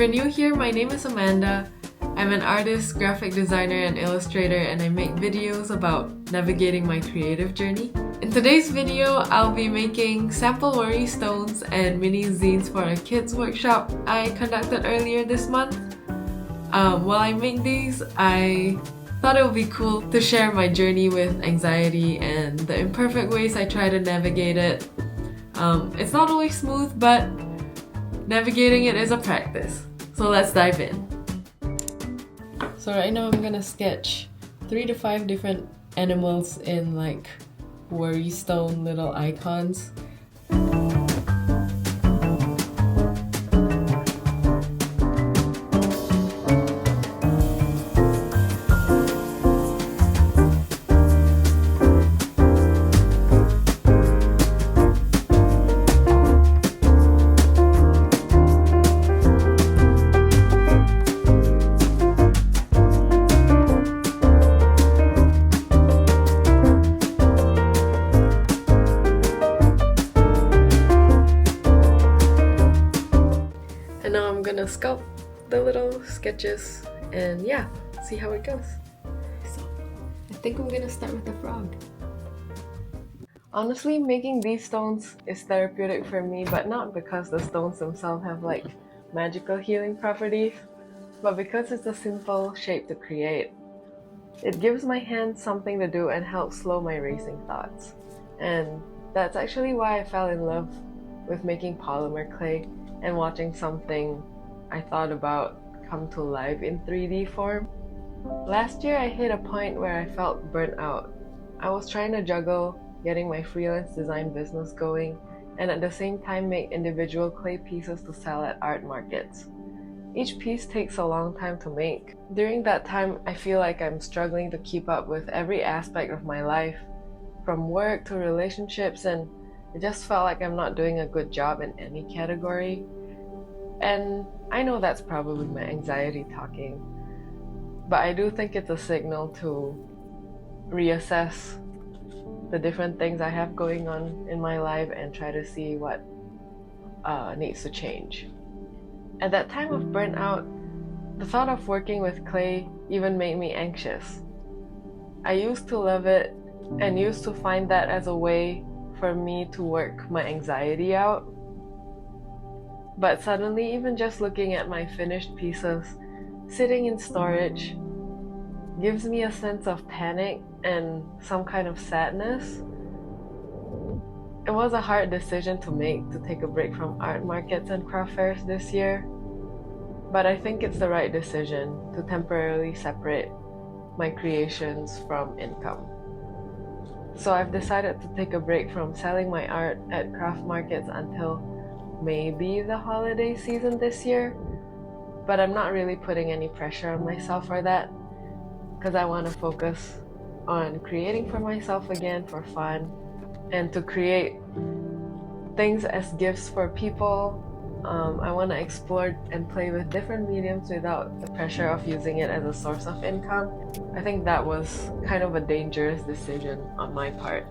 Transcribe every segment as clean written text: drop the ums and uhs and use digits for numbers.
you're new here, my name is Amanda. I'm an artist, graphic designer, and illustrator, and I make videos about navigating my creative journey. In today's video, I'll be making sample worry stones and mini zines for a kids workshop I conducted earlier this month. While I make these, I thought it would be cool to share my journey with anxiety and the imperfect ways I try to navigate it. It's not always smooth, but navigating it is a practice. So let's dive in. So right now I'm gonna sketch 3 to 5 different animals in like worry stone little icons. And now I'm gonna sculpt the little sketches and yeah, see how it goes. So I think I'm gonna start with the frog. Honestly, making these stones is therapeutic for me, but not because the stones themselves have like magical healing properties, but because it's a simple shape to create. It gives my hands something to do and helps slow my racing thoughts. And that's actually why I fell in love with making polymer clay and watching something I thought about come to life in 3D form. Last year I hit a point where I felt burnt out. I was trying to juggle getting my freelance design business going and at the same time make individual clay pieces to sell at art markets. Each piece takes a long time to make. During that time, I feel like I'm struggling to keep up with every aspect of my life, from work to relationships, and it just felt like I'm not doing a good job in any category. And I know that's probably my anxiety talking, but I do think it's a signal to reassess the different things I have going on in my life and try to see what needs to change. At that time of burnout, the thought of working with clay even made me anxious. I used to love it and used to find that as a way for me to work my anxiety out. But suddenly, even just looking at my finished pieces sitting in storage gives me a sense of panic and some kind of sadness. It was a hard decision to make to take a break from art markets and craft fairs this year, but I think it's the right decision to temporarily separate my creations from income. So I've decided to take a break from selling my art at craft markets until maybe the holiday season this year, but I'm not really putting any pressure on myself for that because I want to focus on creating for myself again for fun and to create things as gifts for people. I want to explore and play with different mediums without the pressure of using it as a source of income. I think that was kind of a dangerous decision on my part.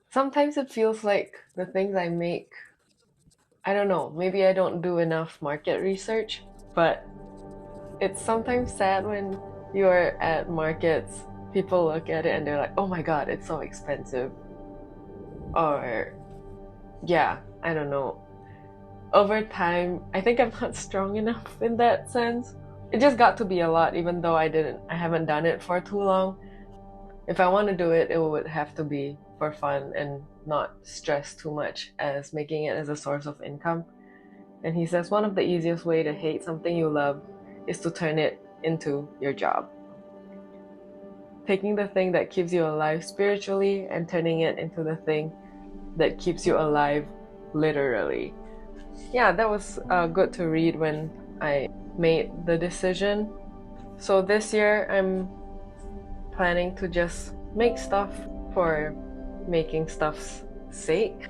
Sometimes it feels like the things I make, I don't know, maybe I don't do enough market research, but it's sometimes sad when you're at markets, people look at it and they're like, oh my god, it's so expensive. Or, yeah, I don't know. Over time, I think I'm not strong enough in that sense. It just got to be a lot, even though I haven't done it for too long. If I want to do it, it would have to be for fun and not stress too much as making it as a source of income. And he says one of the easiest way to hate something you love is to turn it into your job. Taking the thing that keeps you alive spiritually and turning it into the thing that keeps you alive literally. Yeah, that was good to read when I made the decision. So this year I'm planning to just make stuff for making stuff's sake.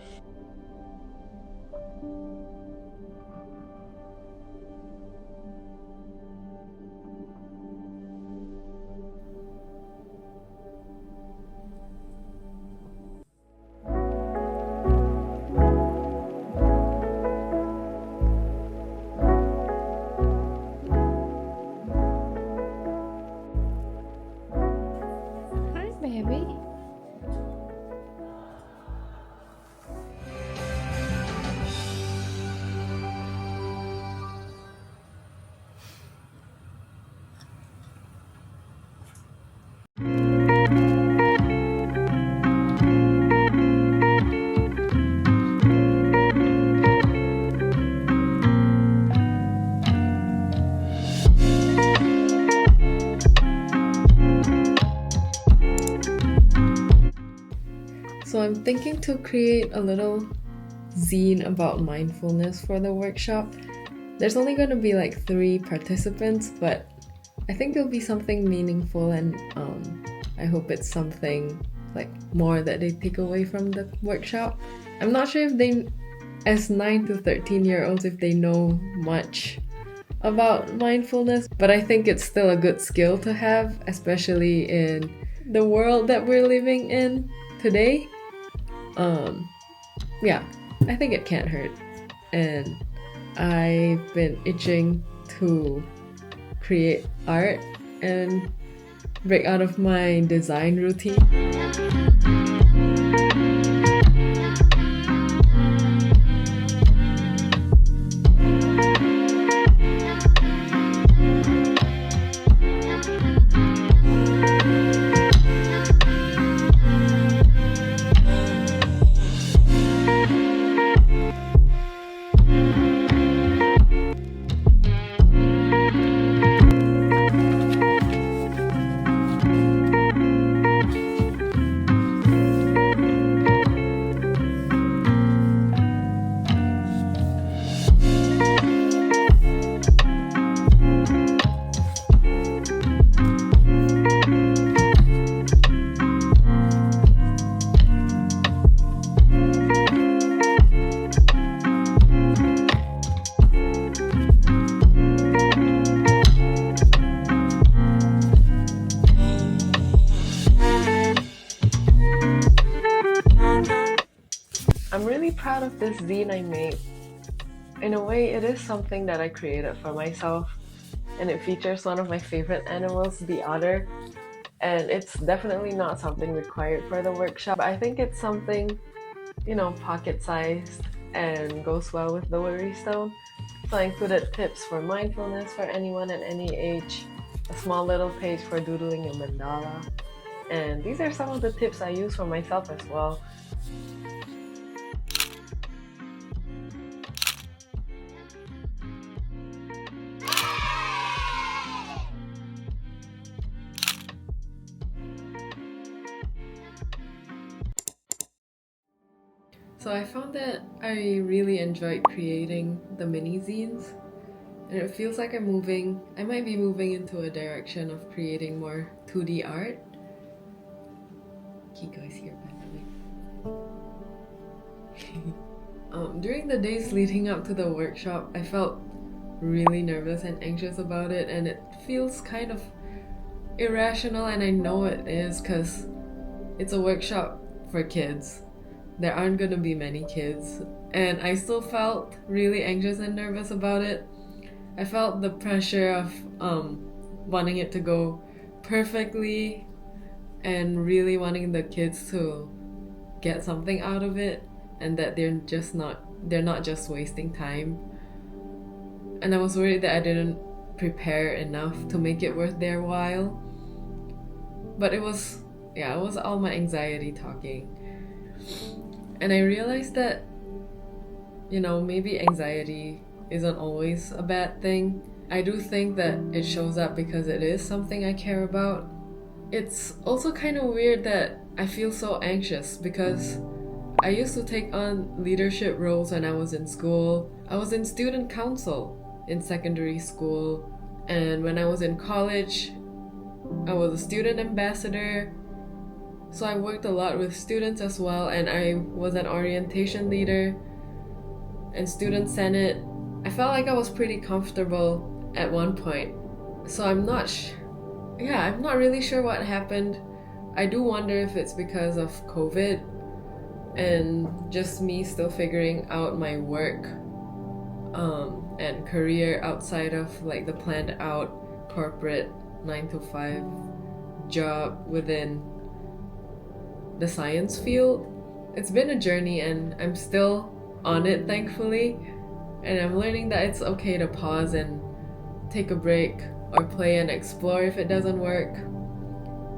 Hi, baby. So I'm thinking to create a little zine about mindfulness for the workshop. There's only going to be like 3 participants, but I think it'll be something meaningful, and I hope it's something like more that they take away from the workshop. I'm not sure if they, as 9 to 13-year-olds, if they know much about mindfulness, but I think it's still a good skill to have, especially in the world that we're living in today. Yeah, I think it can't hurt. And I've been itching to create art and break out of my design routine. I'm really proud of this zine I made. In a way, it is something that I created for myself, and it features one of my favorite animals, the otter. And it's definitely not something required for the workshop, but I think it's something, pocket-sized and goes well with the worry stone. So I included tips for mindfulness for anyone at any age, a small little page for doodling a mandala, and these are some of the tips I use for myself as well. So I found that I really enjoyed creating the mini zines, and it feels like I might be moving into a direction of creating more 2D art. Kiko is here, by the way. During the days leading up to the workshop, I felt really nervous and anxious about it, and it feels kind of irrational, and I know it is because it's a workshop for kids. There aren't gonna be many kids, and I still felt really anxious and nervous about it. I felt the pressure of wanting it to go perfectly and really wanting the kids to get something out of it, and that they're not just wasting time. And I was worried that I didn't prepare enough to make it worth their while. But it was all my anxiety talking. And I realized that, maybe anxiety isn't always a bad thing. I do think that it shows up because it is something I care about. It's also kind of weird that I feel so anxious because I used to take on leadership roles when I was in school. I was in student council in secondary school, and when I was in college, I was a student ambassador. So I worked a lot with students as well, and I was an orientation leader and student senate. I felt like I was pretty comfortable at one point. So I'm not really sure what happened. I do wonder if it's because of COVID and just me still figuring out my work and career outside of like the planned out corporate 9 to 5 job within the science field. It's been a journey and I'm still on it, thankfully, and I'm learning that it's okay to pause and take a break or play and explore if it doesn't work.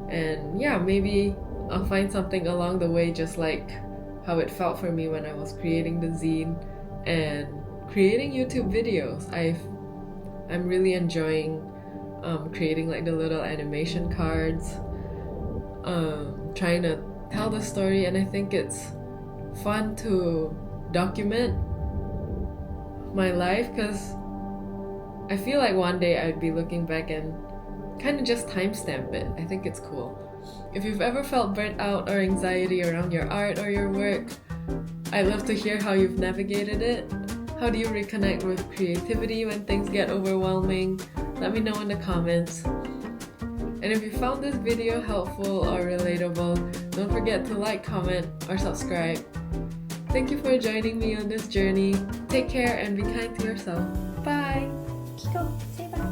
And yeah, maybe I'll find something along the way, just like how it felt for me when I was creating the zine and creating YouTube videos. I'm really enjoying creating like the little animation cards, trying to tell the story, and I think it's fun to document my life because I feel like one day I'd be looking back and kind of just timestamp it. I think it's cool. If you've ever felt burnt out or anxiety around your art or your work, I'd love to hear how you've navigated it. How do you reconnect with creativity when things get overwhelming? Let me know in the comments. And if you found this video helpful or relatable, don't forget to like, comment, or subscribe. Thank you for joining me on this journey. Take care and be kind to yourself. Bye! Kiko, say bye.